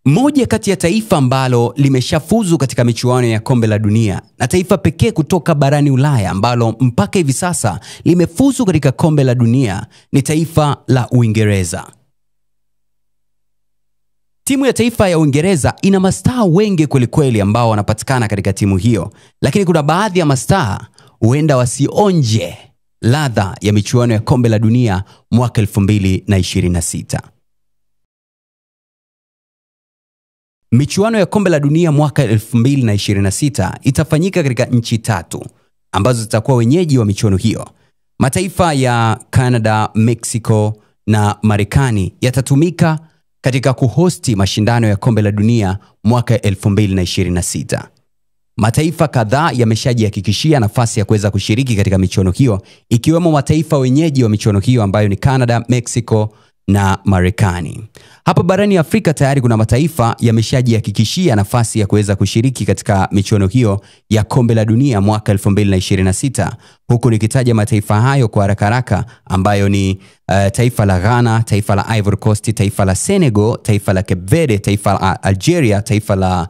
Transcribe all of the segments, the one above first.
Moja kati ya taifa ambalo limeshafuzu katika michuano ya kombe la dunia na taifa pekee kutoka barani Ulaya ambalo mpaka hivi sasa limefuzu katika kombe la dunia ni taifa la Uingereza. Timu ya taifa ya Uingereza ina mastaa wengi kwelikweli ambao wanapatikana katika timu hiyo, lakini kuna baadhi ya mastaa huenda wasionje ladha ya michuano ya kombe la dunia mwaka 2026. Michuano ya kombe la dunia mwaka 2026 itafanyika katika nchi 3 ambazo zitakuwa wenyeji wa michuano hiyo. Mataifa ya Canada, Mexico na Marekani yatatumika katika kuhosti mashindano ya kombe la dunia mwaka 2026. Mataifa kadhaa yameshajihakikishia nafasi ya kuweza kushiriki katika michuano hiyo, ikiwemo mataifa wenyeji wa michuano hiyo ambayo ni Canada, Mexico na Marekani. Hapa barani Afrika tayari kuna mataifa yameshajihakikishia nafasi ya kuweza kushiriki katika michuano hiyo ya kombe la dunia mwaka 2026. Huku nikitaja mataifa hayo kwa haraka ambayo ni taifa la Ghana, taifa la Ivory Coast, taifa la Senegal, taifa la Cape Verde, taifa la Algeria, taifa la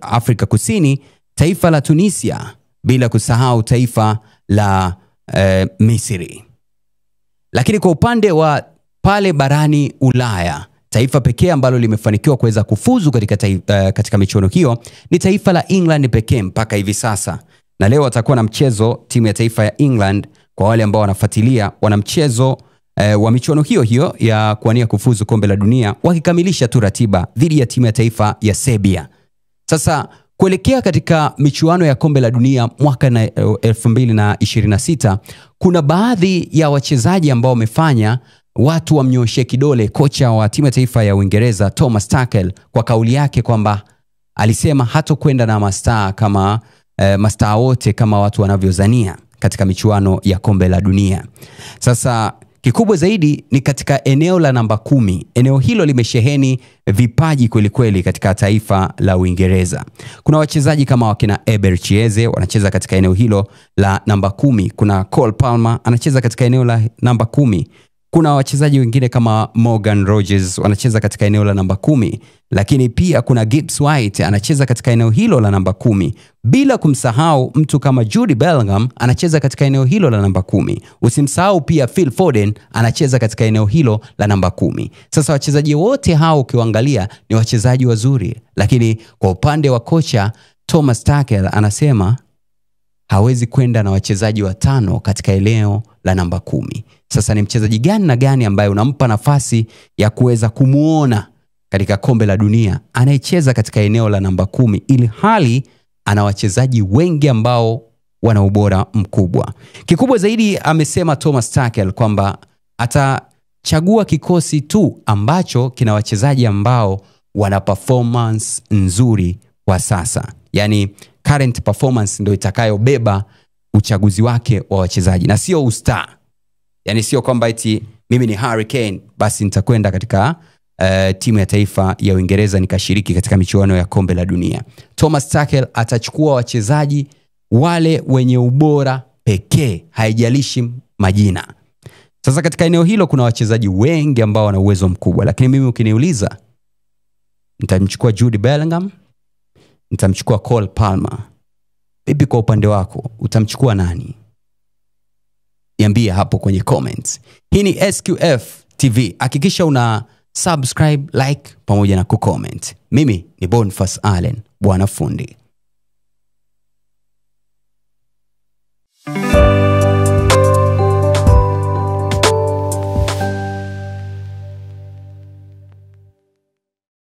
Afrika Kusini, taifa la Tunisia, bila kusahau taifa la Misri. Lakini kwa upande wa pale barani Ulaya, taifa pekee ambalo limefanikiwa kuweza kufuzu katika michuano hiyo ni taifa la England pekee mpaka hivi sasa. Na leo watakuwa na mchezo timu ya taifa ya England. Kwa wale ambao wanafuatilia, wana mchezo wa michuano hiyo ya kuania kufuzu kombe la dunia, wakikamilisha tu ratiba dhidi ya timu ya taifa ya Serbia. Sasa kuelekea katika michuano ya kombe la dunia mwaka 2026, kuna baadhi ya wachezaji ambao wamefanya watu wamnyoshe kidole kocha wa timu ya taifa ya Uingereza Thomas Tuchel kwa kauli yake kwamba alisema hatokwenda na mastaa wote kama watu wanavyozania katika michuano ya kombe la dunia. Sasa kikubwa zaidi ni katika eneo la namba 10. Eneo hilo limesheheni vipaji kweli katika taifa la Uingereza. Kuna wachezaji kama wakina Eberechi Eze wanacheza katika eneo hilo la namba 10. Kuna Cole Palmer anacheza katika eneo la namba 10. Kuna wachezaji wengine kama Morgan Rogers wanacheza katika eneo la namba 10, lakini pia kuna Gibbs White anacheza katika eneo hilo la namba 10. Bila kumsahau mtu kama Jude Bellingham anacheza katika eneo hilo la namba 10. Usimsahau pia Phil Foden anacheza katika eneo hilo la namba 10. Sasa wachezaji wote hao ukiwaangalia ni wachezaji wazuri, lakini kwa upande wa kocha Thomas Tuchel anasema hawezi kwenda na wachezaji 5 katika eneo la namba 10. Sasa ni mchezaji gani na gani ambaye unampa nafasi ya kuweza kumuona katika kombe la dunia anayecheza katika eneo la namba 10, ili hali ana wachezaji wengi ambao wana ubora mkubwa. Kikubwa zaidi amesema Thomas Tuchel kwamba atachagua kikosi tu ambacho kina wachezaji ambao wana performance nzuri kwa sasa. Yani current performance ndio itakayobeba uchaguzi wake wa wachezaji na sio ustar. Yani sio kwamba eti mimi ni Harry Kane basi nitakwenda katika timu ya taifa ya Uingereza nikashiriki katika michuano ya kombe la dunia. Thomas Tuchel atachukua wachezaji wale wenye ubora pekee, haijalishi majina. Sasa katika eneo hilo kuna wachezaji wengi ambao wana uwezo mkubwa, lakini mimi ukiniuliza, nitamchukua Jude Bellingham, nitamchukua Cole Palmer. Vipi kwa upande wako, utamchukua nani? Niambie hapo kwenye comments. Hii ni SQF TV. Hakikisha una subscribe, like pamoja na kucomment. Mimi ni Boniface Allen, bwana fundi.